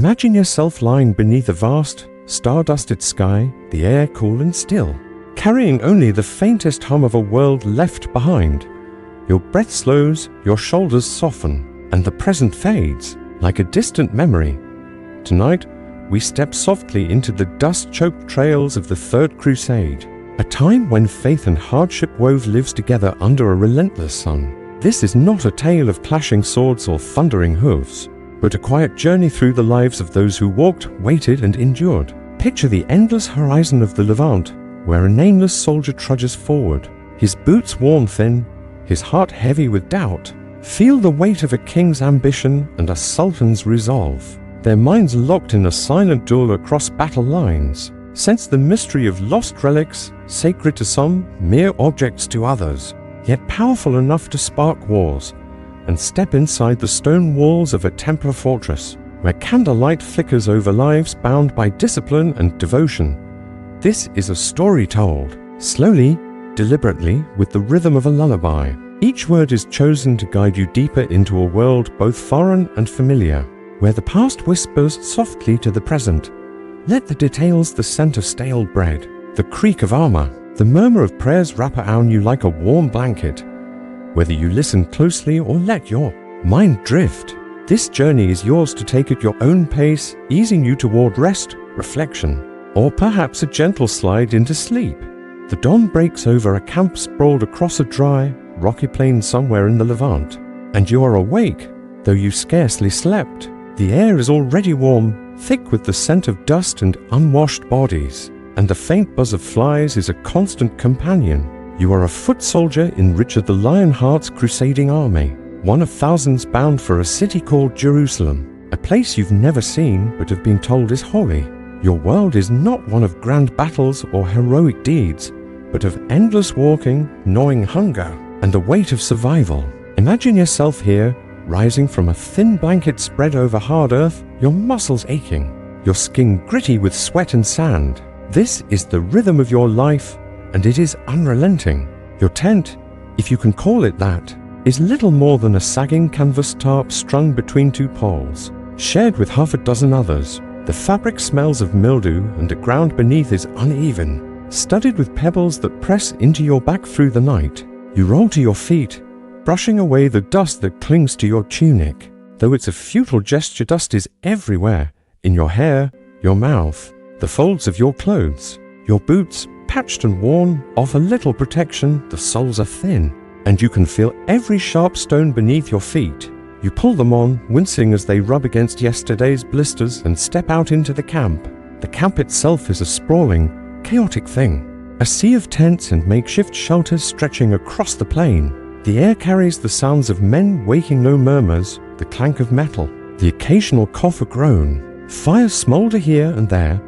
Imagine yourself lying beneath a vast, star-dusted sky, the air cool and still, carrying only the faintest hum of a world left behind. Your breath slows, your shoulders soften, and the present fades, like a distant memory. Tonight, we step softly into the dust-choked trails of the Third Crusade, a time when faith and hardship wove lives together under a relentless sun. This is not a tale of clashing swords or thundering hooves, but a quiet journey through the lives of those who walked, waited, and endured. Picture the endless horizon of the Levant, where a nameless soldier trudges forward, his boots worn thin, his heart heavy with doubt. Feel the weight of a king's ambition and a sultan's resolve, their minds locked in a silent duel across battle lines. Sense the mystery of lost relics, sacred to some, mere objects to others, yet powerful enough to spark wars, and step inside the stone walls of a Templar fortress, where candlelight flickers over lives bound by discipline and devotion. This is a story told, slowly, deliberately, with the rhythm of a lullaby. Each word is chosen to guide you deeper into a world both foreign and familiar, where the past whispers softly to the present. Let the details the scent of stale bread, the creak of armor, the murmur of prayers wrap around you like a warm blanket. Whether you listen closely or let your mind drift, this journey is yours to take at your own pace, easing you toward rest, reflection, or perhaps a gentle slide into sleep. The dawn breaks over a camp sprawled across a dry, rocky plain somewhere in the Levant, and you are awake, though you scarcely slept. The air is already warm, thick with the scent of dust and unwashed bodies, and the faint buzz of flies is a constant companion. You are a foot soldier in Richard the Lionheart's crusading army, one of thousands bound for a city called Jerusalem, a place you've never seen but have been told is holy. Your world is not one of grand battles or heroic deeds, but of endless walking, gnawing hunger, and the weight of survival. Imagine yourself here, rising from a thin blanket spread over hard earth, your muscles aching, your skin gritty with sweat and sand. This is the rhythm of your life, and it is unrelenting. Your tent, if you can call it that, is little more than a sagging canvas tarp strung between two poles, shared with half a dozen others. The fabric smells of mildew, and the ground beneath is uneven, studded with pebbles that press into your back through the night. You roll to your feet, brushing away the dust that clings to your tunic. Though it's a futile gesture, dust is everywhere, in your hair, your mouth, the folds of your clothes. Your boots, patched and worn, offer little protection, the soles are thin, and you can feel every sharp stone beneath your feet. You pull them on, wincing as they rub against yesterday's blisters, and step out into the camp. The camp itself is a sprawling, chaotic thing, a sea of tents and makeshift shelters stretching across the plain. The air carries the sounds of men waking, no murmurs, the clank of metal, the occasional cough or groan. Fires smolder here and there,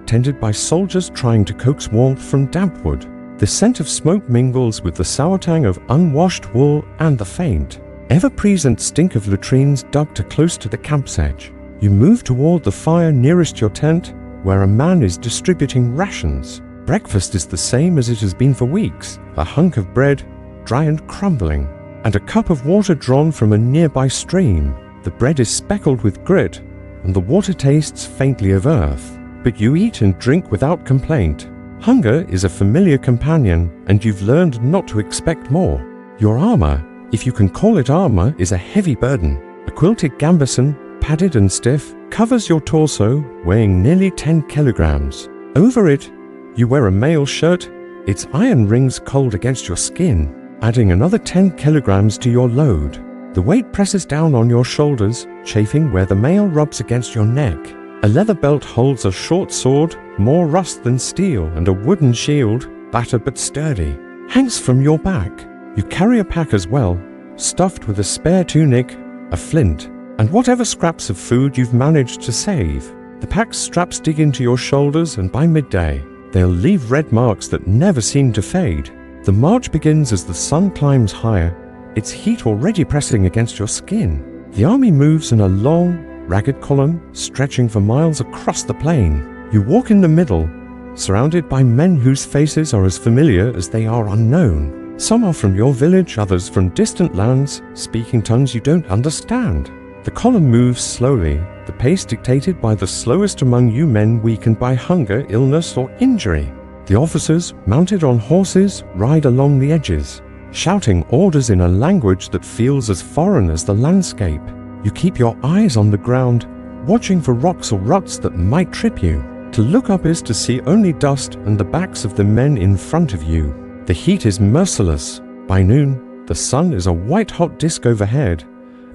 tended by soldiers trying to coax warmth from damp wood. The scent of smoke mingles with the sour tang of unwashed wool and the faint, ever-present stink of latrines dug too close to the camp's edge. You move toward the fire nearest your tent, where a man is distributing rations. Breakfast is the same as it has been for weeks, a hunk of bread, dry and crumbling, and a cup of water drawn from a nearby stream. The bread is speckled with grit, and the water tastes faintly of earth, but you eat and drink without complaint. Hunger is a familiar companion, and you've learned not to expect more. Your armor, if you can call it armor, is a heavy burden. A quilted gambeson, padded and stiff, covers your torso, weighing nearly 10 kilograms. Over it, you wear a mail shirt, its iron rings cold against your skin, adding another 10 kilograms to your load. The weight presses down on your shoulders, chafing where the mail rubs against your neck. A leather belt holds a short sword, more rust than steel, and a wooden shield, battered but sturdy, hangs from your back. You carry a pack as well, stuffed with a spare tunic, a flint, and whatever scraps of food you've managed to save. The pack's straps dig into your shoulders, and by midday, they'll leave red marks that never seem to fade. The march begins as the sun climbs higher, its heat already pressing against your skin. The army moves in a long, ragged column, stretching for miles across the plain. You walk in the middle, surrounded by men whose faces are as familiar as they are unknown. Some are from your village, others from distant lands, speaking tongues you don't understand. The column moves slowly, the pace dictated by the slowest among you men weakened by hunger, illness, or injury. The officers, mounted on horses, ride along the edges, shouting orders in a language that feels as foreign as the landscape. You keep your eyes on the ground, watching for rocks or ruts that might trip you. To look up is to see only dust and the backs of the men in front of you. The heat is merciless. By noon, the sun is a white-hot disk overhead,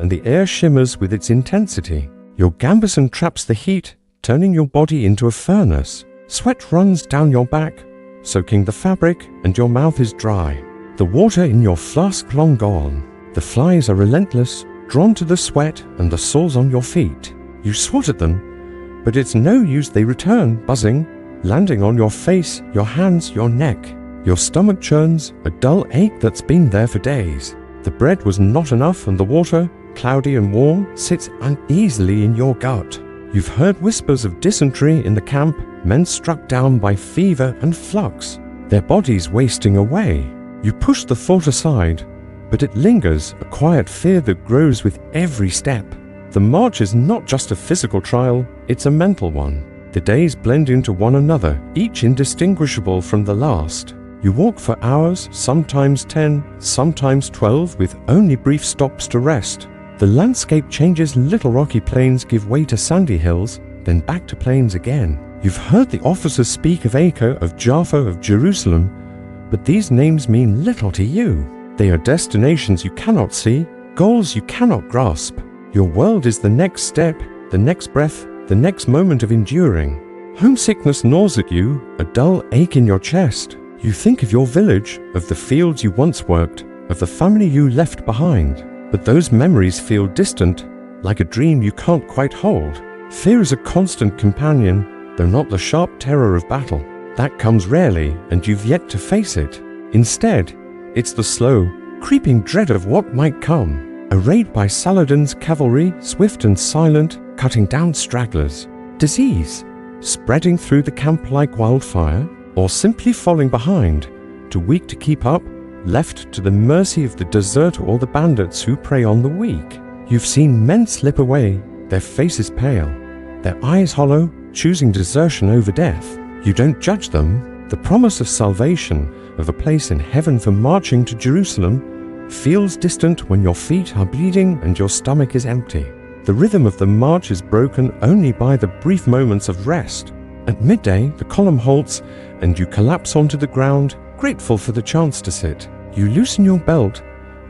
and the air shimmers with its intensity. Your gambeson traps the heat, turning your body into a furnace. Sweat runs down your back, soaking the fabric, and your mouth is dry. The water in your flask long gone. The flies are relentless, drawn to the sweat and the sores on your feet. You swat at them, but it's no use, they return, buzzing, landing on your face, your hands, your neck. Your stomach churns, a dull ache that's been there for days. The bread was not enough, and the water, cloudy and warm, sits uneasily in your gut. You've heard whispers of dysentery in the camp, men struck down by fever and flux, their bodies wasting away. You push the thought aside, but it lingers, a quiet fear that grows with every step. The march is not just a physical trial, it's a mental one. The days blend into one another, each indistinguishable from the last. You walk for hours, sometimes 10, sometimes 12, with only brief stops to rest. The landscape changes, little rocky plains give way to sandy hills, then back to plains again. You've heard the officers speak of Acre, of Jaffa, of Jerusalem, but these names mean little to you. They are destinations you cannot see, goals you cannot grasp. Your world is the next step, the next breath, the next moment of enduring. Homesickness gnaws at you, a dull ache in your chest. You think of your village, of the fields you once worked, of the family you left behind. But those memories feel distant, like a dream you can't quite hold. Fear is a constant companion, though not the sharp terror of battle. That comes rarely, and you've yet to face it. Instead, it's the slow, creeping dread of what might come. A raid by Saladin's cavalry, swift and silent, cutting down stragglers. Disease, spreading through the camp like wildfire, or simply falling behind, too weak to keep up, left to the mercy of the desert or the bandits who prey on the weak. You've seen men slip away, their faces pale, their eyes hollow, choosing desertion over death. You don't judge them. The promise of salvation, of a place in heaven for marching to Jerusalem, feels distant when your feet are bleeding and your stomach is empty. The rhythm of the march is broken only by the brief moments of rest. At midday, the column halts, and you collapse onto the ground, grateful for the chance to sit. You loosen your belt,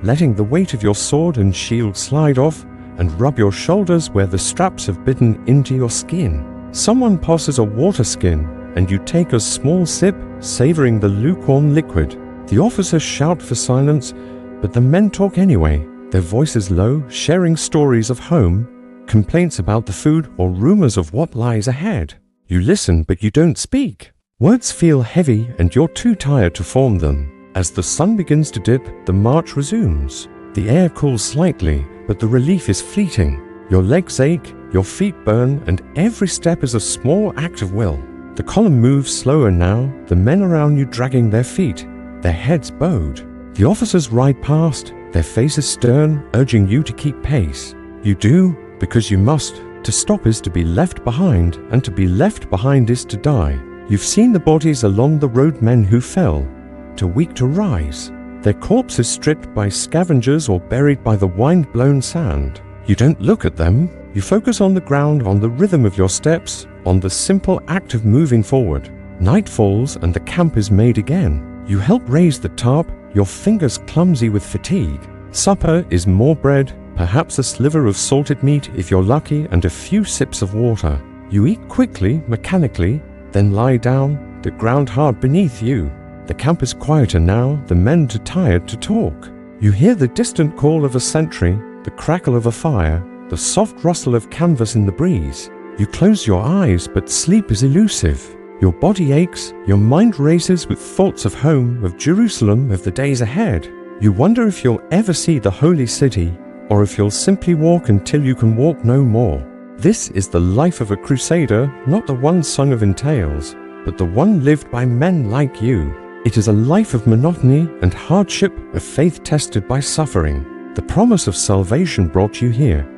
letting the weight of your sword and shield slide off, and rub your shoulders where the straps have bitten into your skin. Someone passes a water skin, and you take a small sip, savoring the lukewarm liquid. The officers shout for silence, but the men talk anyway, their voices low, sharing stories of home, complaints about the food, or rumors of what lies ahead. You listen, but you don't speak. Words feel heavy, and you're too tired to form them. As the sun begins to dip, the march resumes. The air cools slightly, but the relief is fleeting. Your legs ache, your feet burn, and every step is a small act of will. The column moves slower now, the men around you dragging their feet, their heads bowed. The officers ride past, their faces stern, urging you to keep pace. You do, because you must. To stop is to be left behind, and to be left behind is to die. You've seen the bodies along the road, men who fell, too weak to rise, their corpses stripped by scavengers or buried by the wind-blown sand. You don't look at them. You focus on the ground, on the rhythm of your steps, on the simple act of moving forward. Night falls and the camp is made again. You help raise the tarp, your fingers clumsy with fatigue. Supper is more bread, perhaps a sliver of salted meat if you're lucky, and a few sips of water. You eat quickly, mechanically, then lie down, the ground hard beneath you. The camp is quieter now, the men too tired to talk. You hear the distant call of a sentry, the crackle of a fire, the soft rustle of canvas in the breeze. You close your eyes, but sleep is elusive. Your body aches, your mind races with thoughts of home, of Jerusalem, of the days ahead. You wonder if you'll ever see the holy city, or if you'll simply walk until you can walk no more. This is the life of a crusader, not the one sung of in tales, but the one lived by men like you. It is a life of monotony and hardship, of faith tested by suffering. The promise of salvation brought you here,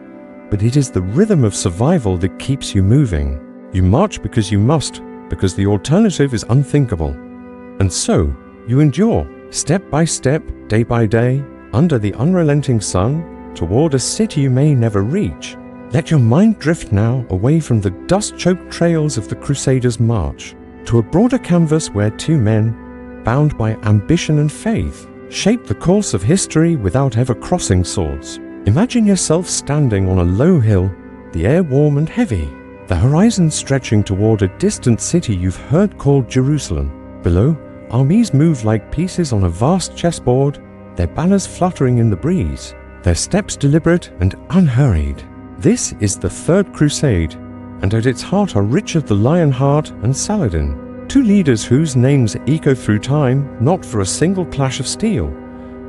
but it is the rhythm of survival that keeps you moving. You march because you must, because the alternative is unthinkable. And so, you endure, step by step, day by day, under the unrelenting sun, toward a city you may never reach. Let your mind drift now away from the dust-choked trails of the Crusaders' march, to a broader canvas where two men, bound by ambition and faith, shape the course of history without ever crossing swords. Imagine yourself standing on a low hill, the air warm and heavy, the horizon stretching toward a distant city you've heard called Jerusalem. Below, armies move like pieces on a vast chessboard, their banners fluttering in the breeze, their steps deliberate and unhurried. This is the Third Crusade, and at its heart are Richard the Lionheart and Saladin, two leaders whose names echo through time not for a single clash of steel,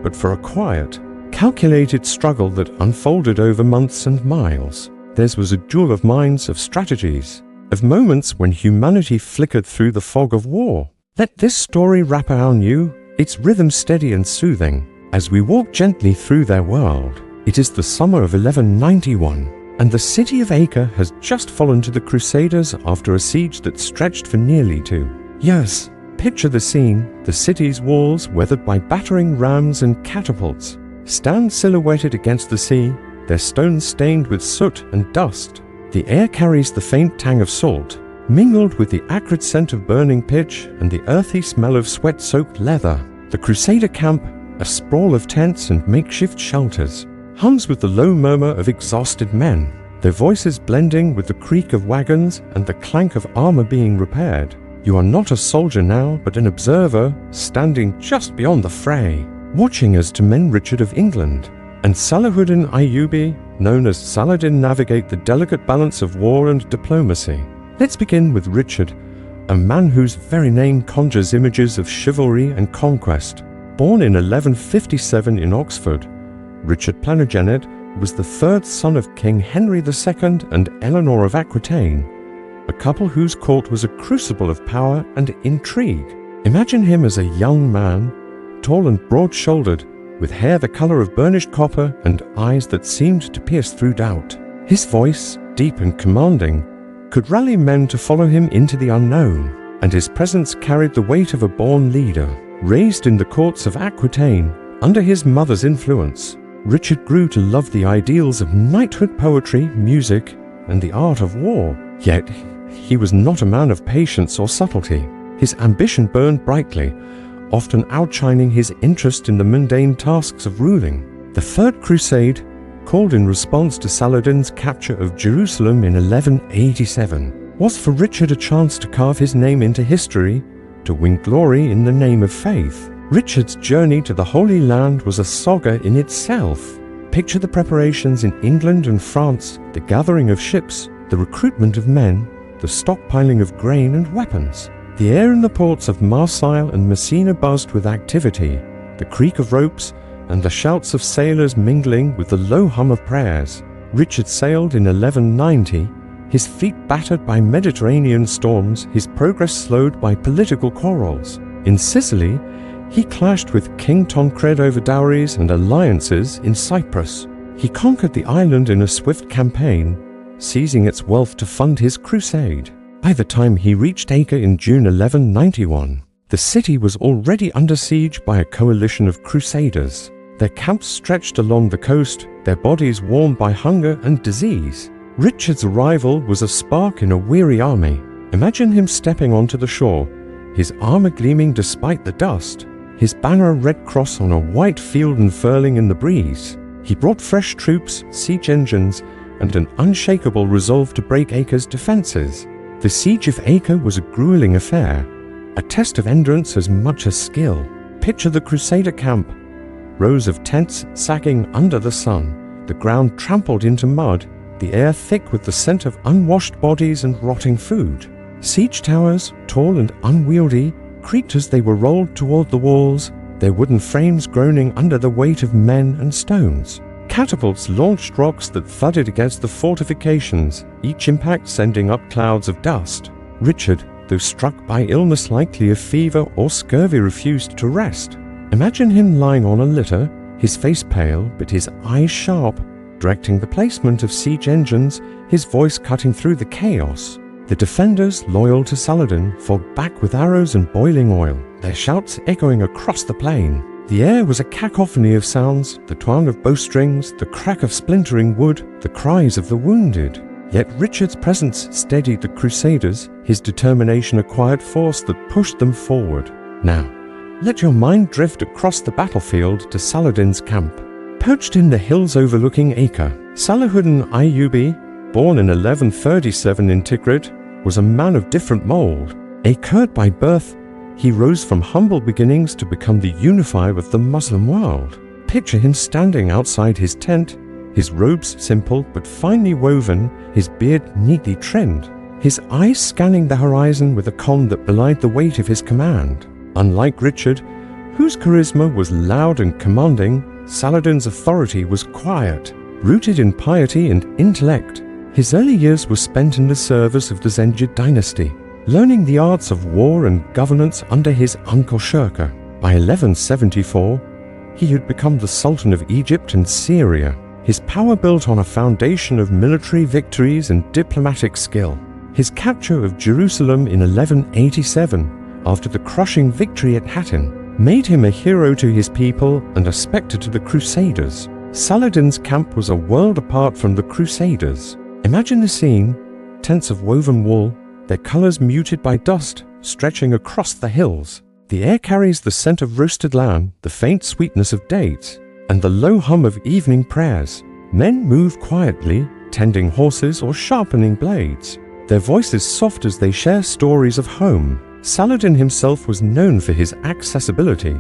but for a quiet, calculated struggle that unfolded over months and miles. Theirs was a duel of minds, of strategies, of moments when humanity flickered through the fog of war. Let this story wrap around you, its rhythm steady and soothing, as we walk gently through their world. It is the summer of 1191. And the city of Acre has just fallen to the Crusaders after a siege that stretched for nearly 2 years. Picture the scene, the city's walls, weathered by battering rams and catapults, stand silhouetted against the sea, their stones stained with soot and dust. The air carries the faint tang of salt, mingled with the acrid scent of burning pitch and the earthy smell of sweat-soaked leather. The Crusader camp, a sprawl of tents and makeshift shelters, hums with the low murmur of exhausted men, their voices blending with the creak of wagons and the clank of armor being repaired. You are not a soldier now, but an observer, standing just beyond the fray, watching as two men Richard of England and Salahuddin Ayyubi, known as Saladin, navigate the delicate balance of war and diplomacy. Let's begin with Richard, a man whose very name conjures images of chivalry and conquest. Born in 1157 in Oxford, Richard Plantagenet was the third son of King Henry II and Eleanor of Aquitaine, a couple whose court was a crucible of power and intrigue. Imagine him as a young man, tall and broad-shouldered, with hair the color of burnished copper and eyes that seemed to pierce through doubt. His voice, deep and commanding, could rally men to follow him into the unknown, and his presence carried the weight of a born leader. Raised in the courts of Aquitaine, under his mother's influence, Richard grew to love the ideals of knighthood, poetry, music, and the art of war. Yet, he was not a man of patience or subtlety. His ambition burned brightly, often outshining his interest in the mundane tasks of ruling. The Third Crusade, called in response to Saladin's capture of Jerusalem in 1187, was for Richard a chance to carve his name into history, to win glory in the name of faith. Richard's journey to the Holy Land was a saga in itself. Picture the preparations in England and France, the gathering of ships, the recruitment of men, the stockpiling of grain and weapons. The air in the ports of Marseille and Messina buzzed with activity, the creak of ropes and the shouts of sailors mingling with the low hum of prayers. Richard sailed in 1190, his feet battered by Mediterranean storms, his progress slowed by political quarrels. In Sicily, he clashed with King Tancred over dowries and alliances in Cyprus. He conquered the island in a swift campaign, seizing its wealth to fund his crusade. By the time he reached Acre in June 1191, the city was already under siege by a coalition of crusaders. Their camps stretched along the coast, their bodies worn by hunger and disease. Richard's arrival was a spark in a weary army. Imagine him stepping onto the shore, his armor gleaming despite the dust, his banner a red cross on a white field unfurling in the breeze. He brought fresh troops, siege engines, and an unshakable resolve to break Acre's defenses. The siege of Acre was a grueling affair, a test of endurance as much as skill. Picture the Crusader camp, rows of tents sagging under the sun, the ground trampled into mud, the air thick with the scent of unwashed bodies and rotting food. Siege towers, tall and unwieldy, creaked as they were rolled toward the walls, their wooden frames groaning under the weight of men and stones. Catapults launched rocks that thudded against the fortifications, each impact sending up clouds of dust. Richard, though struck by illness likely of fever or scurvy, refused to rest. Imagine him lying on a litter, his face pale but his eyes sharp, directing the placement of siege engines, his voice cutting through the chaos. The defenders, loyal to Saladin, fought back with arrows and boiling oil, their shouts echoing across the plain. The air was a cacophony of sounds, the twang of bowstrings, the crack of splintering wood, the cries of the wounded. Yet Richard's presence steadied the Crusaders, his determination a quiet force that pushed them forward. Now, let your mind drift across the battlefield to Saladin's camp. Perched in the hills overlooking Acre, Saladin Ayyubi, born in 1137 in Tikrit, was a man of different mold. A Kurd by birth, he rose from humble beginnings to become the unifier of the Muslim world. Picture him standing outside his tent, his robes simple but finely woven, his beard neatly trimmed, his eyes scanning the horizon with a calm that belied the weight of his command. Unlike Richard, whose charisma was loud and commanding, Saladin's authority was quiet, rooted in piety and intellect. His early years were spent in the service of the Zengid dynasty, learning the arts of war and governance under his uncle Shirkuh. By 1174, he had become the Sultan of Egypt and Syria, his power built on a foundation of military victories and diplomatic skill. His capture of Jerusalem in 1187, after the crushing victory at Hattin, made him a hero to his people and a spectre to the Crusaders. Saladin's camp was a world apart from the Crusaders. Imagine the scene, tents of woven wool, their colors muted by dust, stretching across the hills. The air carries the scent of roasted lamb, the faint sweetness of dates, and the low hum of evening prayers. Men move quietly, tending horses or sharpening blades, their voices soft as they share stories of home. Saladin himself was known for his accessibility,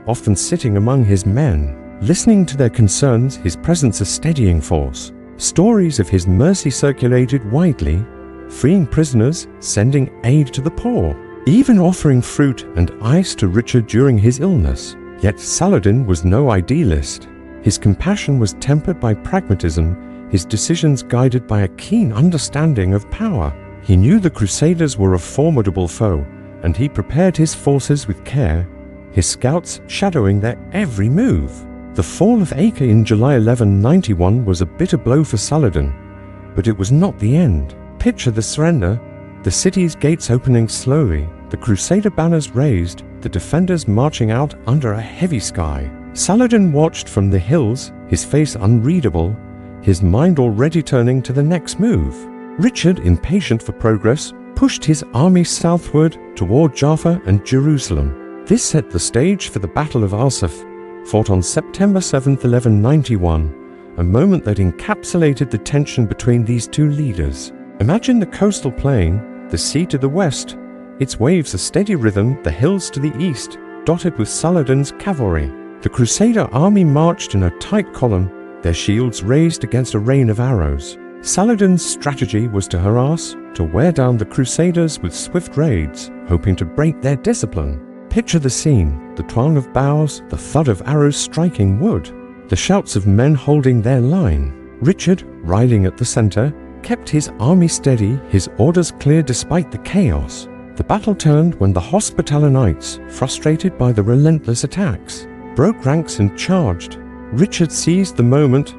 often sitting among his men, listening to their concerns, his presence a steadying force. Stories of his mercy circulated widely, freeing prisoners, sending aid to the poor, even offering fruit and ice to Richard during his illness. Yet Saladin was no idealist. His compassion was tempered by pragmatism, his decisions guided by a keen understanding of power. He knew the Crusaders were a formidable foe, and he prepared his forces with care, his scouts shadowing their every move. The fall of Acre in July 1191 was a bitter blow for Saladin, but it was not the end. Picture the surrender, the city's gates opening slowly, the Crusader banners raised, the defenders marching out under a heavy sky. Saladin watched from the hills, his face unreadable, his mind already turning to the next move. Richard, impatient for progress, pushed his army southward toward Jaffa and Jerusalem. This set the stage for the Battle of Arsuf, fought on September 7, 1191, a moment that encapsulated the tension between these two leaders. Imagine the coastal plain, the sea to the west, its waves a steady rhythm, the hills to the east, dotted with Saladin's cavalry. The Crusader army marched in a tight column, their shields raised against a rain of arrows. Saladin's strategy was to harass, to wear down the Crusaders with swift raids, hoping to break their discipline. Picture the scene, the twang of bows, the thud of arrows striking wood, the shouts of men holding their line. Richard, riding at the center, kept his army steady, his orders clear despite the chaos. The battle turned when the Hospitaller Knights, frustrated by the relentless attacks, broke ranks and charged. Richard seized the moment,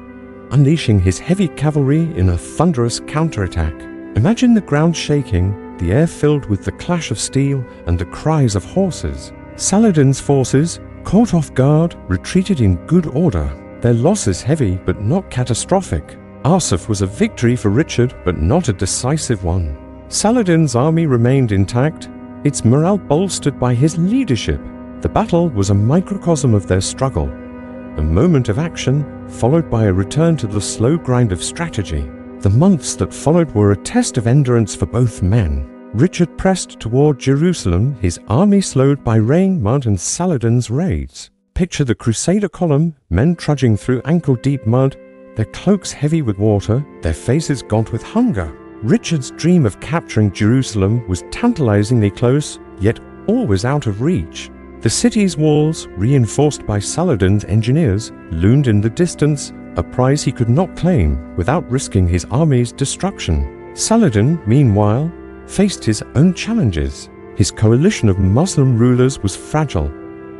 unleashing his heavy cavalry in a thunderous counterattack. Imagine the ground shaking, the air filled with the clash of steel and the cries of horses. Saladin's forces, caught off guard, retreated in good order, their losses heavy but not catastrophic. Arsuf was a victory for Richard, but not a decisive one. Saladin's army remained intact, its morale bolstered by his leadership. The battle was a microcosm of their struggle, a moment of action followed by a return to the slow grind of strategy. The months that followed were a test of endurance for both men. Richard pressed toward Jerusalem, his army slowed by rain, mud, and Saladin's raids. Picture the Crusader column, men trudging through ankle-deep mud, their cloaks heavy with water, their faces gaunt with hunger. Richard's dream of capturing Jerusalem was tantalizingly close, yet always out of reach. The city's walls, reinforced by Saladin's engineers, loomed in the distance, a prize he could not claim without risking his army's destruction. Saladin, meanwhile, faced his own challenges. His coalition of Muslim rulers was fragile,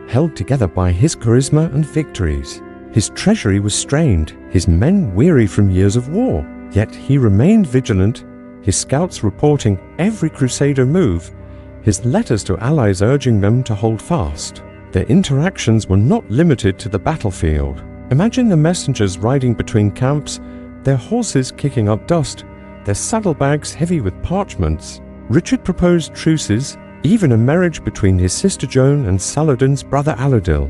held together by his charisma and victories. His treasury was strained, his men weary from years of war. Yet he remained vigilant, his scouts reporting every crusader move, his letters to allies urging them to hold fast. Their interactions were not limited to the battlefield. Imagine the messengers riding between camps, their horses kicking up dust, their saddlebags heavy with parchments. Richard proposed truces, even a marriage between his sister Joan and Saladin's brother Aladil,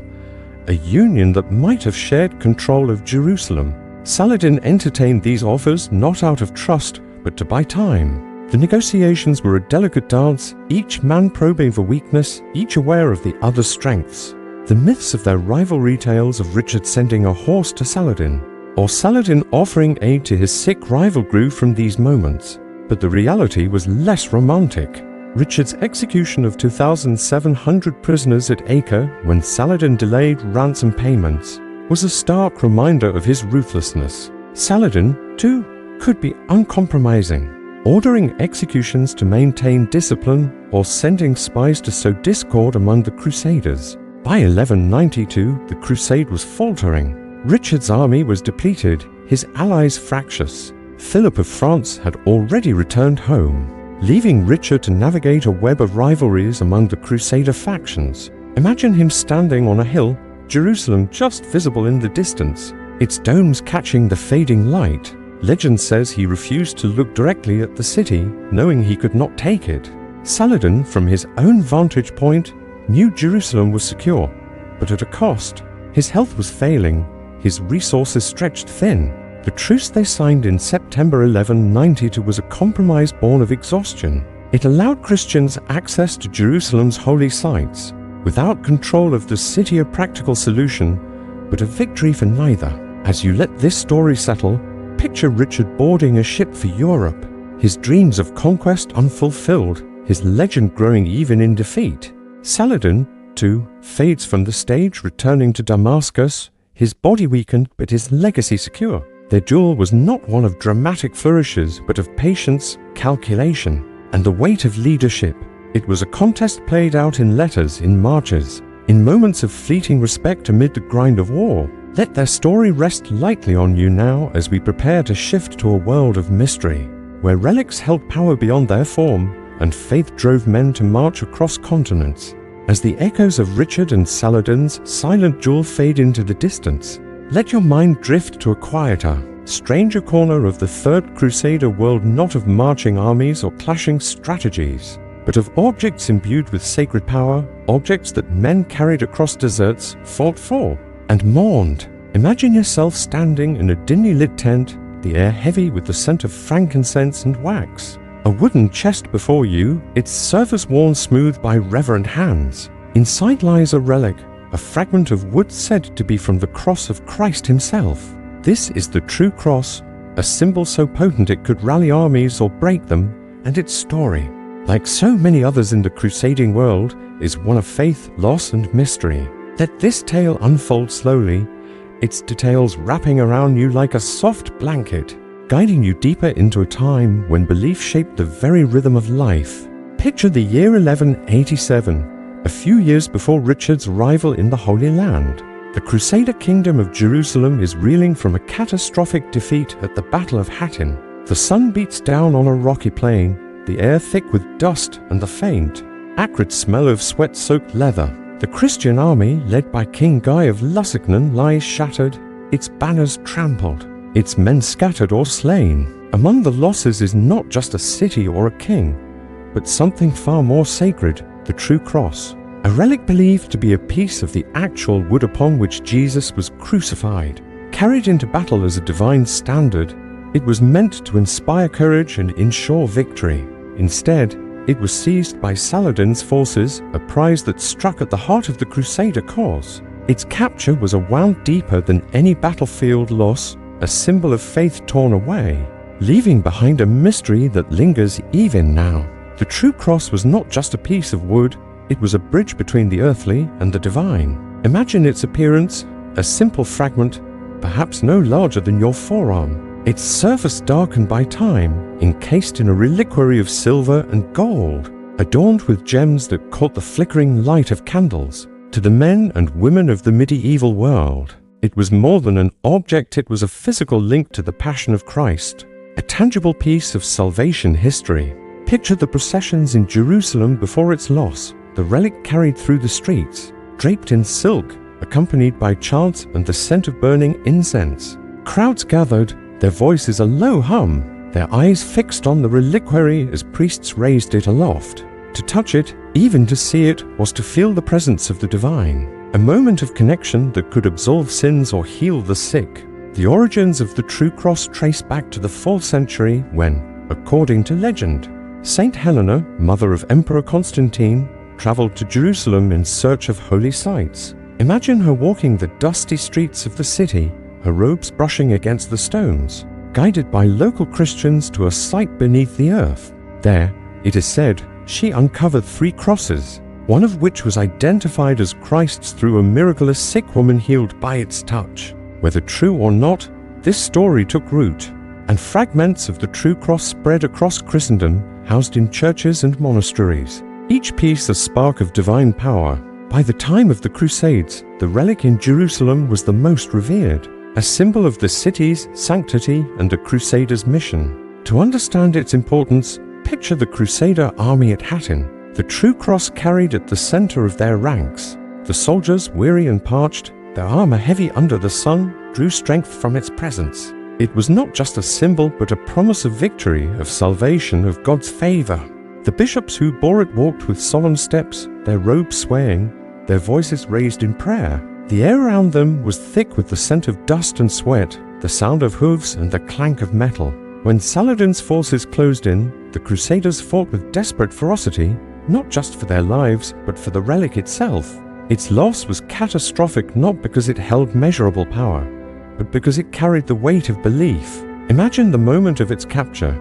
a union that might have shared control of Jerusalem. Saladin entertained these offers not out of trust, but to buy time. The negotiations were a delicate dance, each man probing for weakness, each aware of the other's strengths. The myths of their rivalry tales of Richard sending a horse to Saladin, or Saladin offering aid to his sick rival grew from these moments. But the reality was less romantic. Richard's execution of 2,700 prisoners at Acre when Saladin delayed ransom payments was a stark reminder of his ruthlessness. Saladin, too, could be uncompromising, ordering executions to maintain discipline or sending spies to sow discord among the Crusaders. By 1192, the crusade was faltering. Richard's army was depleted, his allies fractious. Philip of France had already returned home, leaving Richard to navigate a web of rivalries among the Crusader factions. Imagine him standing on a hill, Jerusalem just visible in the distance, its domes catching the fading light. Legend says he refused to look directly at the city, knowing he could not take it. Saladin, from his own vantage point, knew Jerusalem was secure, but at a cost. His health was failing, his resources stretched thin. The truce they signed in September 1192 was a compromise born of exhaustion. It allowed Christians access to Jerusalem's holy sites, without control of the city a practical solution, but a victory for neither. As you let this story settle, picture Richard boarding a ship for Europe, his dreams of conquest unfulfilled, his legend growing even in defeat. Saladin, too, fades from the stage, returning to Damascus, his body weakened but his legacy secure. Their duel was not one of dramatic flourishes, but of patience, calculation, and the weight of leadership. It was a contest played out in letters, in marches, in moments of fleeting respect amid the grind of war. Let their story rest lightly on you now as we prepare to shift to a world of mystery, where relics held power beyond their form, and faith drove men to march across continents. As the echoes of Richard and Saladin's silent duel fade into the distance, let your mind drift to a quieter, stranger corner of the Third Crusader world, not of marching armies or clashing strategies, but of objects imbued with sacred power, objects that men carried across deserts, fought for, and mourned. Imagine yourself standing in a dimly lit tent, the air heavy with the scent of frankincense and wax. A wooden chest before you, its surface worn smooth by reverent hands. Inside lies a relic, a fragment of wood said to be from the cross of Christ himself. This is the true cross, a symbol so potent it could rally armies or break them, and its story, like so many others in the crusading world, is one of faith, loss, and mystery. Let this tale unfold slowly, its details wrapping around you like a soft blanket, guiding you deeper into a time when belief shaped the very rhythm of life. Picture the year 1187, a few years before Richard's arrival in the Holy Land. The Crusader kingdom of Jerusalem is reeling from a catastrophic defeat at the Battle of Hattin. The sun beats down on a rocky plain, the air thick with dust and the faint, acrid smell of sweat-soaked leather. The Christian army, led by King Guy of Lusignan, lies shattered, its banners trampled, its men scattered or slain. Among the losses is not just a city or a king, but something far more sacred, the true cross. A relic believed to be a piece of the actual wood upon which Jesus was crucified. Carried into battle as a divine standard, it was meant to inspire courage and ensure victory. Instead, it was seized by Saladin's forces, a prize that struck at the heart of the Crusader cause. Its capture was a wound deeper than any battlefield loss, a symbol of faith torn away, leaving behind a mystery that lingers even now. The true cross was not just a piece of wood, it was a bridge between the earthly and the divine. Imagine its appearance, a simple fragment, perhaps no larger than your forearm, its surface darkened by time, encased in a reliquary of silver and gold, adorned with gems that caught the flickering light of candles. To the men and women of the medieval world, It was more than an object, it was a physical link to the Passion of Christ, a tangible piece of salvation history. Picture the processions in Jerusalem before its loss, the relic carried through the streets, draped in silk, accompanied by chants and the scent of burning incense. Crowds gathered, their voices a low hum, their eyes fixed on the reliquary as priests raised it aloft. To touch it, even to see it, was to feel the presence of the divine, a moment of connection that could absolve sins or heal the sick. The origins of the true cross trace back to the 4th century when, according to legend, Saint Helena, mother of Emperor Constantine, traveled to Jerusalem in search of holy sites. Imagine her walking the dusty streets of the city, her robes brushing against the stones, guided by local Christians to a site beneath the earth. There, it is said, she uncovered 3 crosses, one of which was identified as Christ's through a miraculous sick woman healed by its touch. Whether true or not, this story took root, and fragments of the true cross spread across Christendom, housed in churches and monasteries, each piece a spark of divine power. By the time of the Crusades, the relic in Jerusalem was the most revered, a symbol of the city's sanctity and a crusader's mission. To understand its importance, picture the crusader army at Hattin, the true cross carried at the center of their ranks. The soldiers, weary and parched, their armor heavy under the sun, drew strength from its presence. It was not just a symbol but a promise of victory, of salvation, of God's favor. The bishops who bore it walked with solemn steps, their robes swaying, their voices raised in prayer. The air around them was thick with the scent of dust and sweat, the sound of hooves and the clank of metal. When Saladin's forces closed in, the Crusaders fought with desperate ferocity, not just for their lives, but for the relic itself. Its loss was catastrophic not because it held measurable power, but because it carried the weight of belief. Imagine the moment of its capture,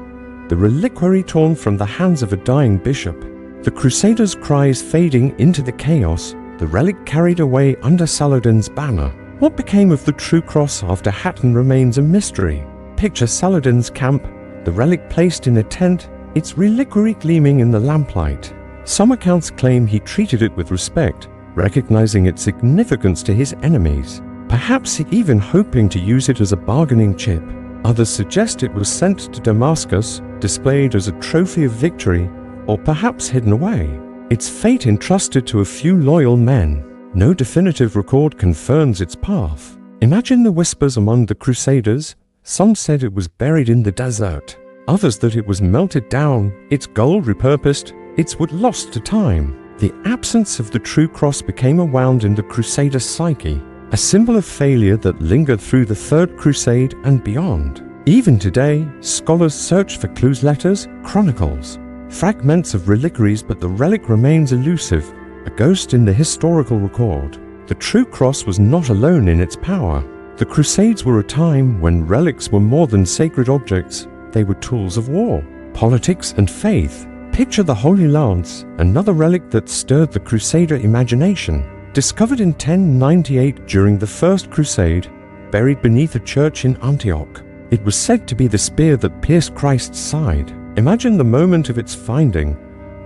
the reliquary torn from the hands of a dying bishop, the Crusaders' cries fading into the chaos, the relic carried away under Saladin's banner. What became of the true cross after Hattin remains a mystery. Picture Saladin's camp, the relic placed in a tent, its reliquary gleaming in the lamplight. Some accounts claim he treated it with respect, recognizing its significance to his enemies, perhaps even hoping to use it as a bargaining chip. Others suggest it was sent to Damascus, displayed as a trophy of victory, or perhaps hidden away, its fate entrusted to a few loyal men. No definitive record confirms its path. Imagine the whispers among the Crusaders. Some said it was buried in the desert, others that it was melted down, its gold repurposed, its wood lost to time. The absence of the true cross became a wound in the Crusader psyche, a symbol of failure that lingered through the Third Crusade and beyond. Even today, scholars search for clues, letters, chronicles, fragments of reliquaries, but the relic remains elusive, a ghost in the historical record. The true cross was not alone in its power. The Crusades were a time when relics were more than sacred objects, they were tools of war, politics and faith. Picture the Holy Lance, another relic that stirred the Crusader imagination. Discovered in 1098 during the First Crusade, buried beneath a church in Antioch. It was said to be the spear that pierced Christ's side. Imagine the moment of its finding.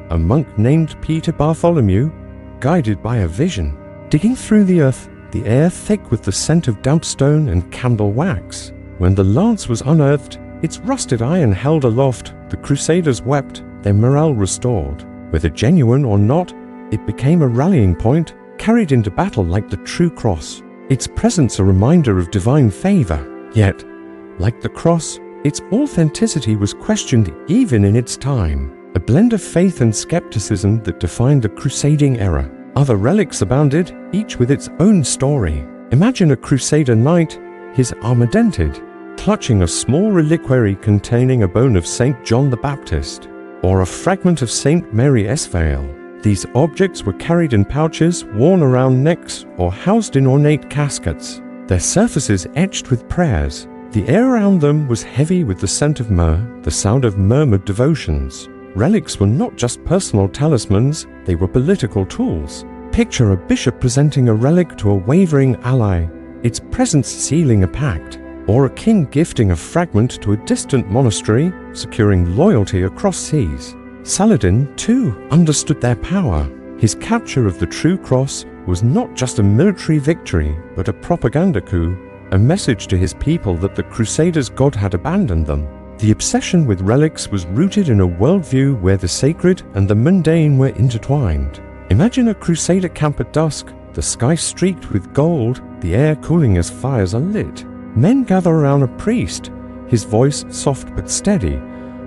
A monk named Peter Bartholomew, guided by a vision, digging through the earth, the air thick with the scent of damp stone and candle wax. When the lance was unearthed, its rusted iron held aloft, the Crusaders wept, their morale restored. Whether genuine or not, it became a rallying point, carried into battle like the true cross. Its presence a reminder of divine favor. Yet, like the cross, its authenticity was questioned even in its time. A blend of faith and skepticism that defined the crusading era. Other relics abounded, each with its own story. Imagine a Crusader knight, his armor dented, clutching a small reliquary containing a bone of Saint John the Baptist, or a fragment of Saint Mary Esvail. These objects were carried in pouches, worn around necks, or housed in ornate caskets, their surfaces etched with prayers. The air around them was heavy with the scent of myrrh, the sound of murmured devotions. Relics were not just personal talismans, they were political tools. Picture a bishop presenting a relic to a wavering ally, its presence sealing a pact, or a king gifting a fragment to a distant monastery, securing loyalty across seas. Saladin, too, understood their power. His capture of the True Cross was not just a military victory, but a propaganda coup, a message to his people that the Crusaders' God had abandoned them. The obsession with relics was rooted in a worldview where the sacred and the mundane were intertwined. Imagine a Crusader camp at dusk, the sky streaked with gold, the air cooling as fires are lit. Men gather around a priest, his voice soft but steady,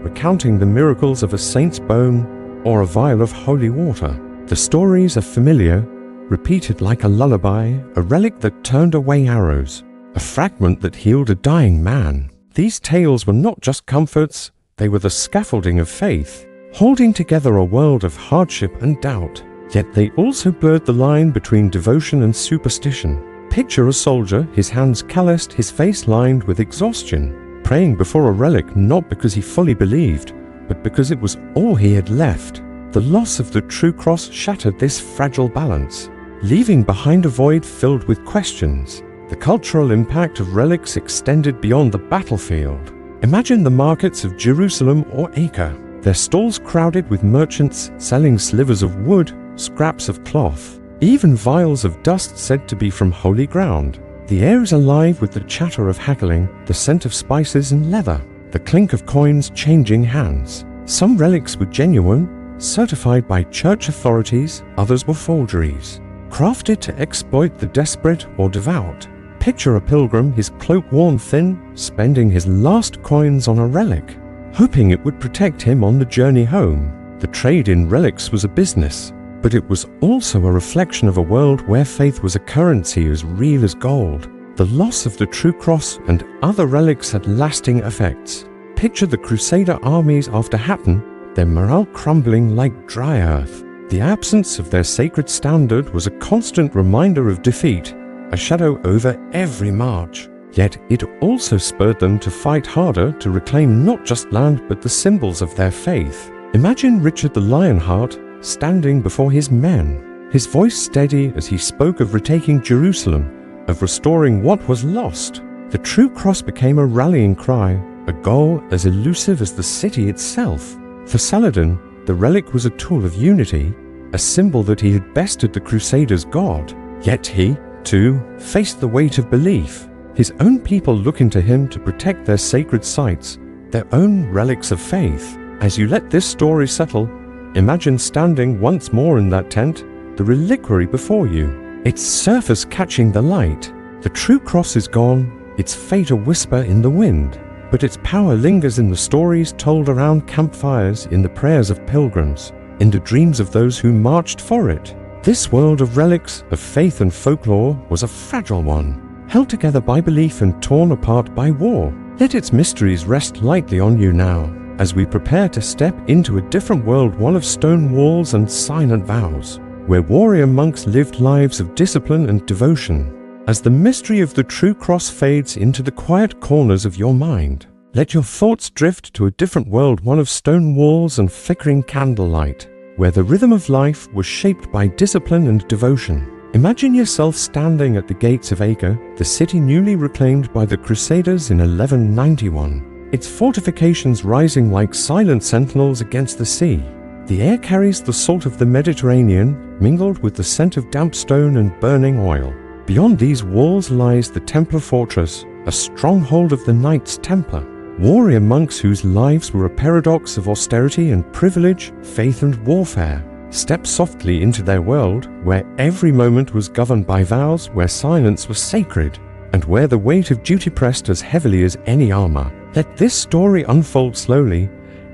recounting the miracles of a saint's bone or a vial of holy water. The stories are familiar, repeated like a lullaby, a relic that turned away arrows, a fragment that healed a dying man. These tales were not just comforts, they were the scaffolding of faith, holding together a world of hardship and doubt. Yet they also blurred the line between devotion and superstition. Picture a soldier, his hands calloused, his face lined with exhaustion, praying before a relic not because he fully believed, but because it was all he had left. The loss of the True Cross shattered this fragile balance, leaving behind a void filled with questions. The cultural impact of relics extended beyond the battlefield. Imagine the markets of Jerusalem or Acre, their stalls crowded with merchants selling slivers of wood, scraps of cloth, even vials of dust said to be from holy ground. The air is alive with the chatter of haggling, the scent of spices and leather, the clink of coins changing hands. Some relics were genuine, certified by church authorities, others were forgeries, crafted to exploit the desperate or devout. Picture a pilgrim, his cloak worn thin, spending his last coins on a relic, hoping it would protect him on the journey home. The trade in relics was a business, but it was also a reflection of a world where faith was a currency as real as gold. The loss of the True Cross and other relics had lasting effects. Picture the Crusader armies after Hatton, their morale crumbling like dry earth. The absence of their sacred standard was a constant reminder of defeat, a shadow over every march. Yet it also spurred them to fight harder to reclaim not just land but the symbols of their faith. Imagine Richard the Lionheart standing before his men, his voice steady as he spoke of retaking Jerusalem, of restoring what was lost. The True Cross became a rallying cry, a goal as elusive as the city itself. For Saladin, the relic was a tool of unity, a symbol that he had bested the Crusaders' god. Yet he, too, faced the weight of belief, his own people looking to him to protect their sacred sites, their own relics of faith. As you let this story settle, imagine standing once more in that tent, the reliquary before you, its surface catching the light. The True Cross is gone, its fate a whisper in the wind, but its power lingers in the stories told around campfires, in the prayers of pilgrims, in the dreams of those who marched for it. This world of relics, of faith and folklore, was a fragile one, held together by belief and torn apart by war. Let its mysteries rest lightly on you now, as we prepare to step into a different world, one of stone walls and silent vows, where warrior monks lived lives of discipline and devotion. As the mystery of the True Cross fades into the quiet corners of your mind, let your thoughts drift to a different world, one of stone walls and flickering candlelight, where the rhythm of life was shaped by discipline and devotion. Imagine yourself standing at the gates of Acre, the city newly reclaimed by the Crusaders in 1191, its fortifications rising like silent sentinels against the sea. The air carries the salt of the Mediterranean, mingled with the scent of damp stone and burning oil. Beyond these walls lies the Templar fortress, a stronghold of the Knights Templar, warrior monks whose lives were a paradox of austerity and privilege, faith and warfare. Step softly into their world, where every moment was governed by vows, where silence was sacred, and where the weight of duty pressed as heavily as any armor. Let this story unfold slowly,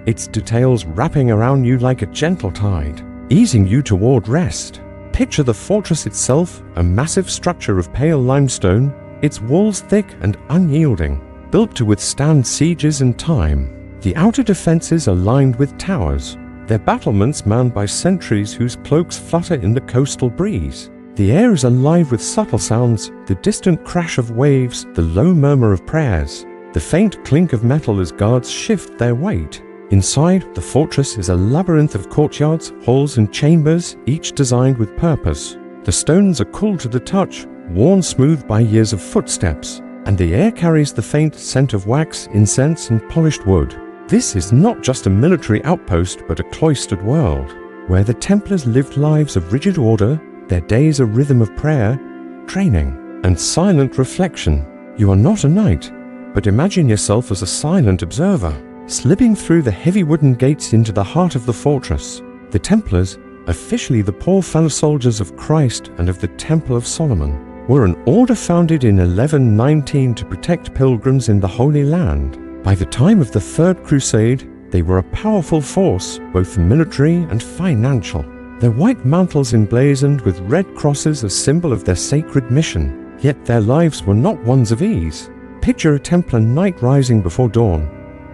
its details wrapping around you like a gentle tide, easing you toward rest. Picture the fortress itself, a massive structure of pale limestone, its walls thick and unyielding, built to withstand sieges and time. The outer defenses are lined with towers, their battlements manned by sentries whose cloaks flutter in the coastal breeze. The air is alive with subtle sounds, the distant crash of waves, the low murmur of prayers, the faint clink of metal as guards shift their weight. Inside, the fortress is a labyrinth of courtyards, halls and chambers, each designed with purpose. The stones are cool to the touch, worn smooth by years of footsteps, and the air carries the faint scent of wax, incense and polished wood. This is not just a military outpost but a cloistered world, where the Templars lived lives of rigid order, their days a rhythm of prayer, training, and silent reflection. You are not a knight, but imagine yourself as a silent observer, slipping through the heavy wooden gates into the heart of the fortress. The Templars, officially the poor fellow soldiers of Christ and of the Temple of Solomon, were an order founded in 1119 to protect pilgrims in the Holy Land. By the time of the Third Crusade, they were a powerful force, both military and financial. Their white mantles emblazoned with red crosses a symbol of their sacred mission, yet their lives were not ones of ease. Picture a Templar knight rising before dawn,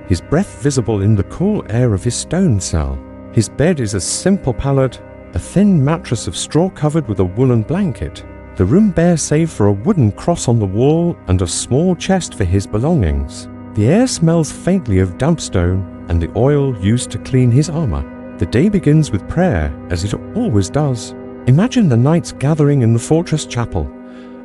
his breath visible in the cool air of his stone cell. His bed is a simple pallet, a thin mattress of straw covered with a woolen blanket. The room bare save for a wooden cross on the wall and a small chest for his belongings. The air smells faintly of damp stone and the oil used to clean his armor. The day begins with prayer, as it always does. Imagine the knights gathering in the fortress chapel,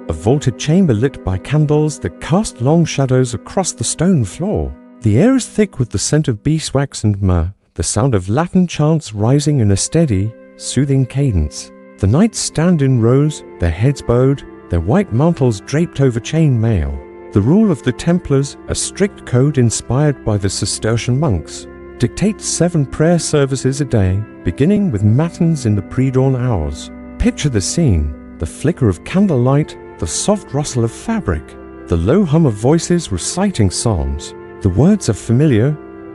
a vaulted chamber lit by candles that cast long shadows across the stone floor. The air is thick with the scent of beeswax and myrrh, the sound of Latin chants rising in a steady, soothing cadence. The knights stand in rows, their heads bowed, their white mantles draped over chain mail. The rule of the Templars, a strict code inspired by the Cistercian monks, dictates 7 prayer services a day, beginning with matins in the pre-dawn hours. Picture the scene: the flicker of candlelight, the soft rustle of fabric, the low hum of voices reciting psalms. The words are familiar,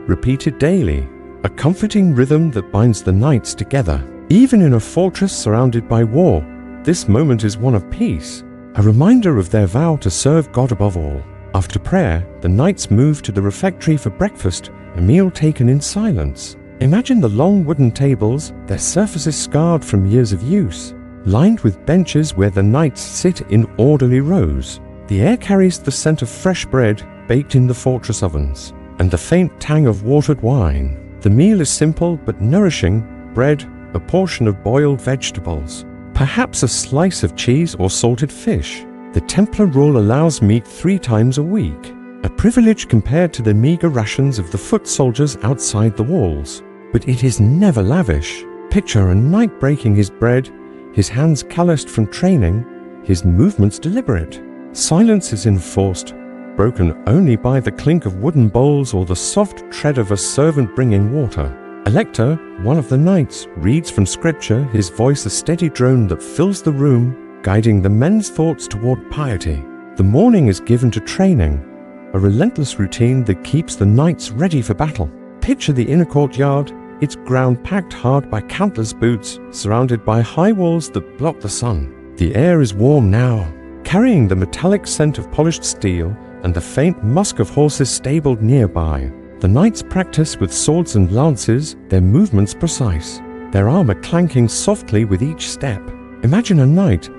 repeated daily, a comforting rhythm that binds the knights together. Even in a fortress surrounded by war, this moment is one of peace, a reminder of their vow to serve God above all. After prayer, the knights move to the refectory for breakfast, a meal taken in silence. Imagine the long wooden tables, their surfaces scarred from years of use, lined with benches where the knights sit in orderly rows. The air carries the scent of fresh bread baked in the fortress ovens, and the faint tang of watered wine. The meal is simple but nourishing: bread, a portion of boiled vegetables, perhaps a slice of cheese or salted fish. The Templar rule allows meat 3 times a week, a privilege compared to the meager rations of the foot soldiers outside the walls. But it is never lavish. Picture a knight breaking his bread, his hands calloused from training, his movements deliberate. Silence is enforced, broken only by the clink of wooden bowls or the soft tread of a servant bringing water. A lector, one of the knights, reads from scripture, his voice a steady drone that fills the room, guiding the men's thoughts toward piety. The morning is given to training, a relentless routine that keeps the knights ready for battle. Picture the inner courtyard, its ground packed hard by countless boots, surrounded by high walls that block the sun. The air is warm now, carrying the metallic scent of polished steel and the faint musk of horses stabled nearby. The knights practice with swords and lances, their movements precise, their armor clanking softly with each step. Imagine a knight,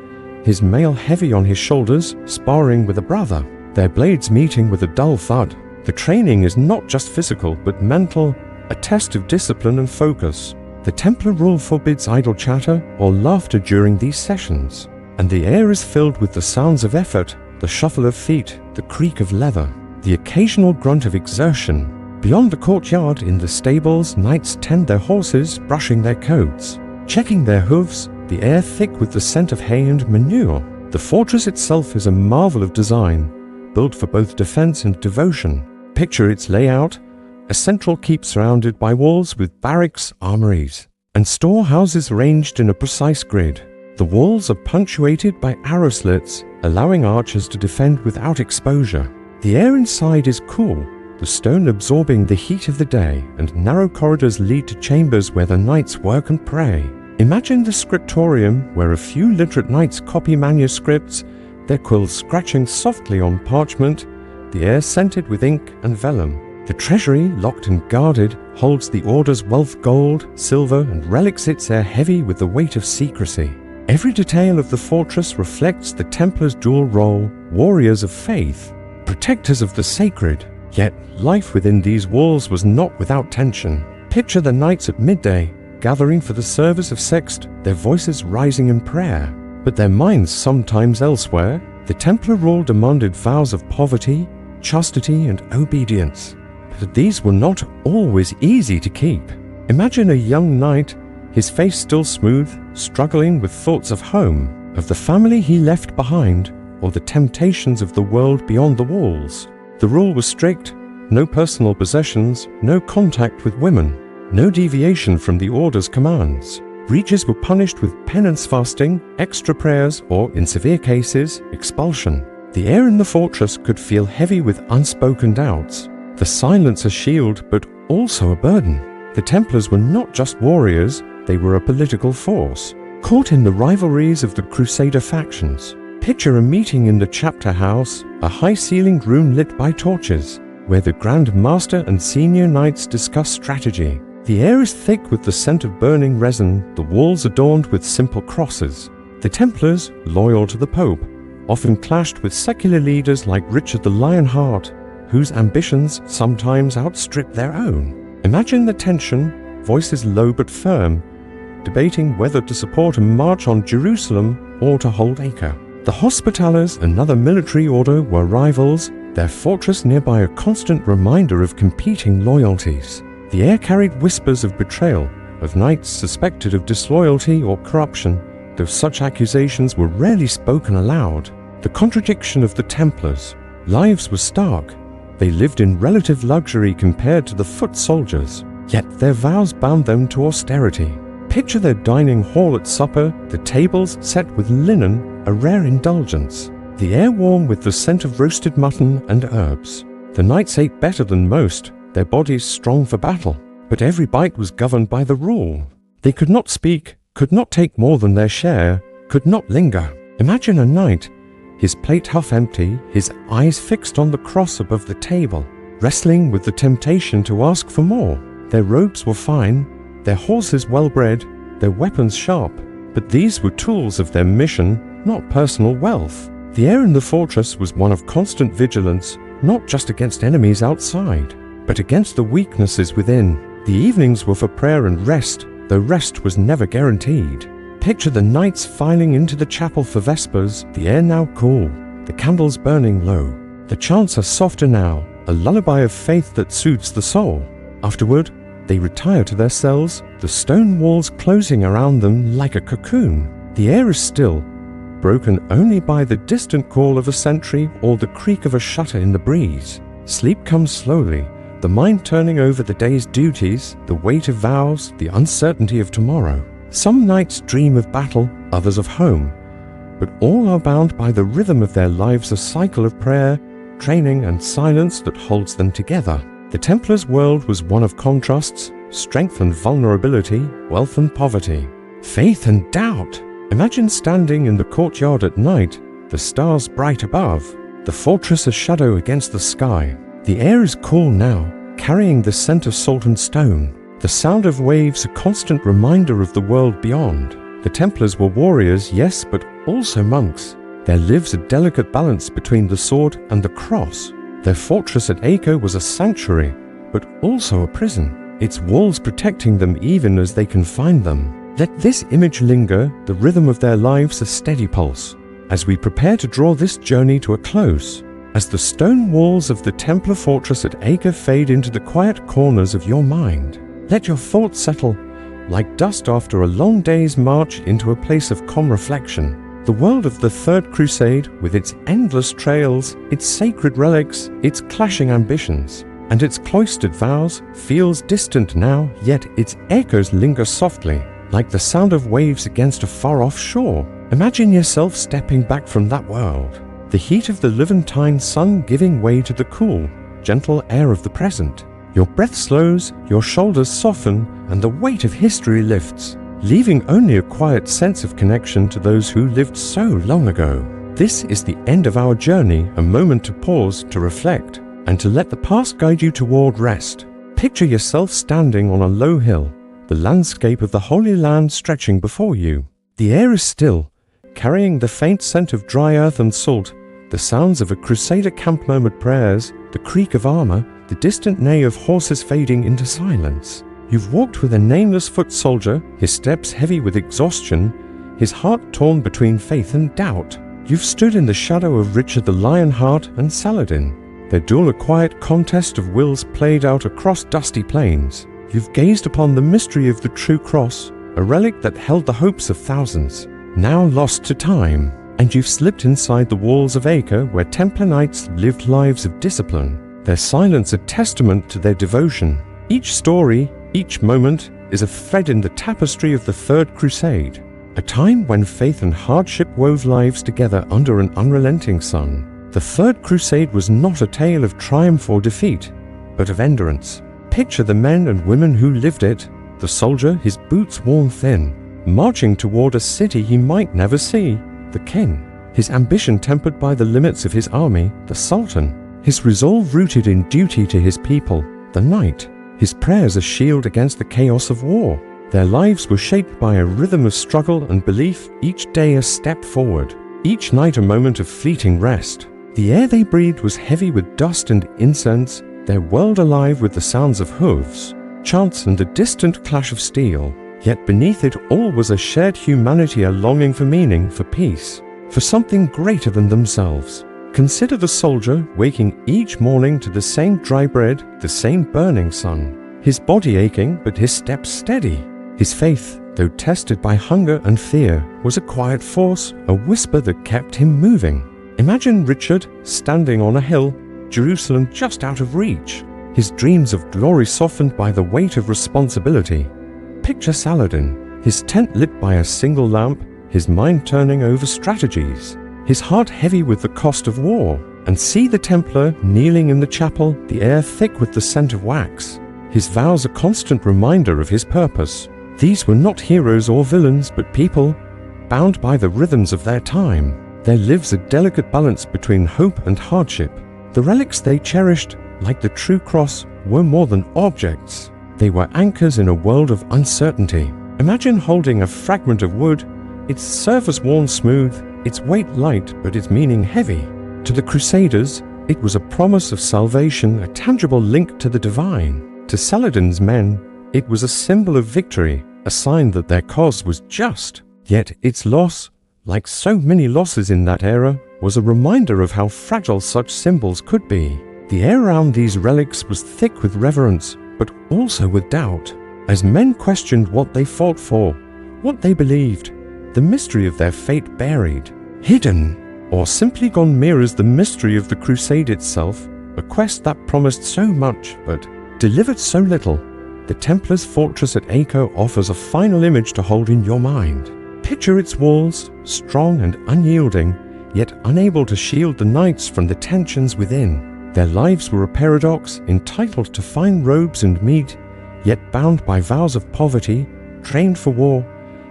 his mail heavy on his shoulders, sparring with a brother, their blades meeting with a dull thud. The training is not just physical but mental, a test of discipline and focus. The Templar rule forbids idle chatter or laughter during these sessions, and the air is filled with the sounds of effort, the shuffle of feet, the creak of leather, the occasional grunt of exertion. Beyond the courtyard, in the stables, knights tend their horses, brushing their coats, checking their hooves, the air thick with the scent of hay and manure. The fortress itself is a marvel of design, built for both defense and devotion. Picture its layout: a central keep surrounded by walls with barracks, armories, and storehouses arranged in a precise grid. The walls are punctuated by arrow slits, allowing archers to defend without exposure. The air inside is cool, the stone absorbing the heat of the day, and narrow corridors lead to chambers where the knights work and pray. Imagine the scriptorium, where a few literate knights copy manuscripts, their quills scratching softly on parchment, the air scented with ink and vellum. The treasury, locked and guarded, holds the order's wealth: gold, silver, and relics, its air heavy with the weight of secrecy. Every detail of the fortress reflects the Templars' dual role: warriors of faith, protectors of the sacred. Yet life within these walls was not without tension. Picture the knights at midday, gathering for the service of sext, their voices rising in prayer, but their minds sometimes elsewhere. The Templar rule demanded vows of poverty, chastity, and obedience, but these were not always easy to keep. Imagine a young knight, his face still smooth, struggling with thoughts of home, of the family he left behind, or the temptations of the world beyond the walls. The rule was strict: no personal possessions, no contact with women, no deviation from the order's commands. Breaches were punished with penance fasting, extra prayers, or, in severe cases, expulsion. The air in the fortress could feel heavy with unspoken doubts. The silence a shield, but also a burden. The Templars were not just warriors, they were a political force, caught in the rivalries of the crusader factions. Picture a meeting in the chapter house, a high-ceilinged room lit by torches, where the Grand Master and senior knights discuss strategy. The air is thick with the scent of burning resin, the walls adorned with simple crosses. The Templars, loyal to the Pope, often clashed with secular leaders like Richard the Lionheart, whose ambitions sometimes outstripped their own. Imagine the tension, voices low but firm, debating whether to support a march on Jerusalem or to hold Acre. The Hospitallers, another military order, were rivals, their fortress nearby a constant reminder of competing loyalties. The air carried whispers of betrayal, of knights suspected of disloyalty or corruption, though such accusations were rarely spoken aloud. The contradiction of the Templars. Lives were stark. They lived in relative luxury compared to the foot soldiers, yet their vows bound them to austerity. Picture their dining hall at supper, the tables set with linen, a rare indulgence. The air warm with the scent of roasted mutton and herbs. The knights ate better than most, their bodies strong for battle, but every bite was governed by the rule. They could not speak, could not take more than their share, could not linger. Imagine a knight, his plate half empty, his eyes fixed on the cross above the table, wrestling with the temptation to ask for more. Their robes were fine, their horses well-bred, their weapons sharp, but these were tools of their mission, not personal wealth. The air in the fortress was one of constant vigilance, not just against enemies outside, but against the weaknesses within. The evenings were for prayer and rest, though rest was never guaranteed. Picture the knights filing into the chapel for vespers, the air now cool, the candles burning low. The chants are softer now, a lullaby of faith that soothes the soul. Afterward, they retire to their cells, the stone walls closing around them like a cocoon. The air is still, broken only by the distant call of a sentry or the creak of a shutter in the breeze. Sleep comes slowly, the mind turning over the day's duties, the weight of vows, the uncertainty of tomorrow. Some nights dream of battle, others of home, but all are bound by the rhythm of their lives, a cycle of prayer, training, and silence that holds them together. The Templars' world was one of contrasts, strength and vulnerability, wealth and poverty, faith and doubt. Imagine standing in the courtyard at night, the stars bright above, the fortress a shadow against the sky. The air is cool now, carrying the scent of salt and stone. The sound of waves a constant reminder of the world beyond. The Templars were warriors, yes, but also monks. There lives a delicate balance between the sword and the cross. Their fortress at Acre was a sanctuary, but also a prison, its walls protecting them even as they confined them. Let this image linger, the rhythm of their lives a steady pulse, as we prepare to draw this journey to a close. As the stone walls of the Templar fortress at Acre fade into the quiet corners of your mind, let your thoughts settle, like dust after a long day's march, into a place of calm reflection. The world of the Third Crusade, with its endless trails, its sacred relics, its clashing ambitions, and its cloistered vows, feels distant now, yet its echoes linger softly, like the sound of waves against a far-off shore. Imagine yourself stepping back from that world, the heat of the Levantine sun giving way to the cool, gentle air of the present. Your breath slows, your shoulders soften, and the weight of history lifts, leaving only a quiet sense of connection to those who lived so long ago. This is the end of our journey, a moment to pause, to reflect, and to let the past guide you toward rest. Picture yourself standing on a low hill, the landscape of the Holy Land stretching before you. The air is still, carrying the faint scent of dry earth and salt, the sounds of a crusader camp murmured prayers, the creak of armor, the distant neigh of horses fading into silence. You've walked with a nameless foot soldier, his steps heavy with exhaustion, his heart torn between faith and doubt. You've stood in the shadow of Richard the Lionheart and Saladin, their duel a quiet contest of wills played out across dusty plains. You've gazed upon the mystery of the true cross, a relic that held the hopes of thousands, now lost to time, and you've slipped inside the walls of Acre where Templar knights lived lives of discipline, their silence a testament to their devotion. Each story, each moment, is a thread in the tapestry of the Third Crusade, a time when faith and hardship wove lives together under an unrelenting sun. The Third Crusade was not a tale of triumph or defeat, but of endurance. Picture the men and women who lived it, the soldier, his boots worn thin, marching toward a city he might never see, the king, his ambition tempered by the limits of his army, the sultan, his resolve rooted in duty to his people, the knight, his prayers a shield against the chaos of war. Their lives were shaped by a rhythm of struggle and belief, each day a step forward, each night a moment of fleeting rest. The air they breathed was heavy with dust and incense, their world alive with the sounds of hooves, chants and a distant clash of steel. Yet beneath it all was a shared humanity, a longing for meaning, for peace, for something greater than themselves. Consider the soldier waking each morning to the same dry bread, the same burning sun, his body aching but his steps steady. His faith, though tested by hunger and fear, was a quiet force, a whisper that kept him moving. Imagine Richard standing on a hill, Jerusalem just out of reach, his dreams of glory softened by the weight of responsibility. Picture Saladin, his tent lit by a single lamp, his mind turning over strategies, his heart heavy with the cost of war. And see the Templar kneeling in the chapel, the air thick with the scent of wax, his vows a constant reminder of his purpose. These were not heroes or villains, but people, bound by the rhythms of their time. There lives a delicate balance between hope and hardship. The relics they cherished, like the true cross, were more than objects. They were anchors in a world of uncertainty. Imagine holding a fragment of wood, its surface worn smooth, its weight light but its meaning heavy. To the Crusaders, it was a promise of salvation, a tangible link to the divine. To Saladin's men, it was a symbol of victory, a sign that their cause was just. Yet its loss, like so many losses in that era, was a reminder of how fragile such symbols could be. The air around these relics was thick with reverence, but also with doubt, as men questioned what they fought for, what they believed, the mystery of their fate buried, hidden, or simply gone mirrors the mystery of the crusade itself, a quest that promised so much but delivered so little. The Templars' fortress at Acre offers a final image to hold in your mind. Picture its walls, strong and unyielding, yet unable to shield the knights from the tensions within. Their lives were a paradox, entitled to fine robes and meat, yet bound by vows of poverty, trained for war,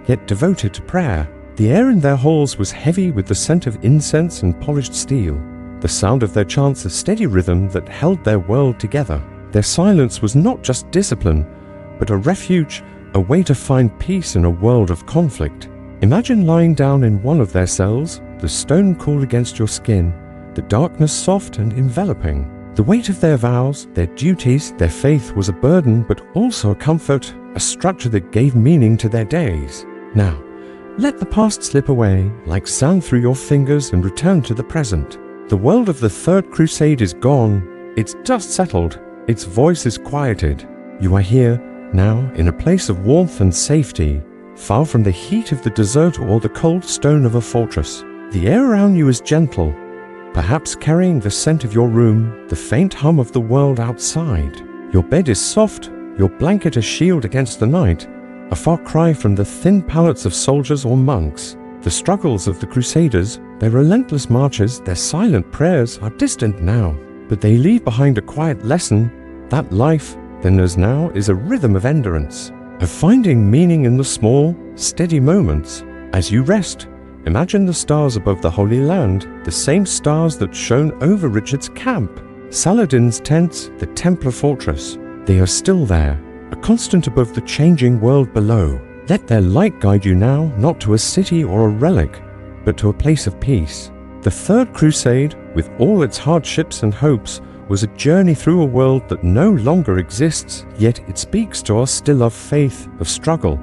yet devoted to prayer. The air in their halls was heavy with the scent of incense and polished steel, the sound of their chants a steady rhythm that held their world together. Their silence was not just discipline, but a refuge, a way to find peace in a world of conflict. Imagine lying down in one of their cells, the stone cool against your skin, the darkness soft and enveloping. The weight of their vows, their duties, their faith was a burden, but also a comfort, a structure that gave meaning to their days. Now, let the past slip away like sand through your fingers and return to the present. The world of the Third Crusade is gone, its dust settled, its voice is quieted. You are here, now, in a place of warmth and safety, far from the heat of the desert or the cold stone of a fortress. The air around you is gentle, perhaps carrying the scent of your room, the faint hum of the world outside. Your bed is soft, your blanket a shield against the night, a far cry from the thin pallets of soldiers or monks. The struggles of the Crusaders, their relentless marches, their silent prayers are distant now, but they leave behind a quiet lesson that life, then as now, is a rhythm of endurance, of finding meaning in the small, steady moments. As you rest, imagine the stars above the Holy Land, the same stars that shone over Richard's camp, Saladin's tents, the Templar fortress. They are still there, a constant above the changing world below. Let their light guide you now, not to a city or a relic, but to a place of peace. The Third Crusade, with all its hardships and hopes, was a journey through a world that no longer exists, yet it speaks to us still of faith, of struggle,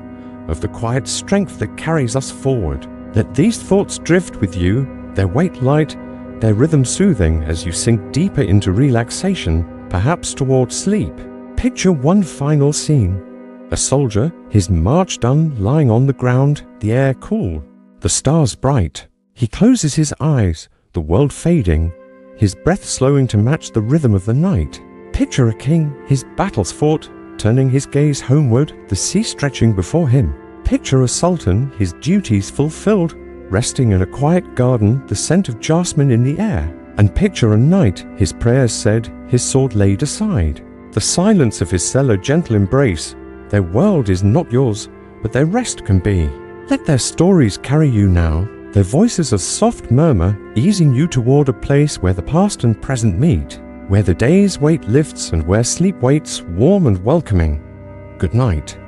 of the quiet strength that carries us forward. Let these thoughts drift with you, their weight light, their rhythm soothing as you sink deeper into relaxation, perhaps toward sleep. Picture one final scene. A soldier, his march done, lying on the ground, the air cool, the stars bright. He closes his eyes, the world fading, his breath slowing to match the rhythm of the night. Picture a king, his battles fought, turning his gaze homeward, the sea stretching before him. Picture a sultan, his duties fulfilled, resting in a quiet garden, the scent of jasmine in the air. And picture a knight, his prayers said, his sword laid aside, the silence of his cell a gentle embrace. Their world is not yours, but their rest can be. Let their stories carry you now, their voices a soft murmur, easing you toward a place where the past and present meet, where the day's weight lifts and where sleep waits warm and welcoming. Good night.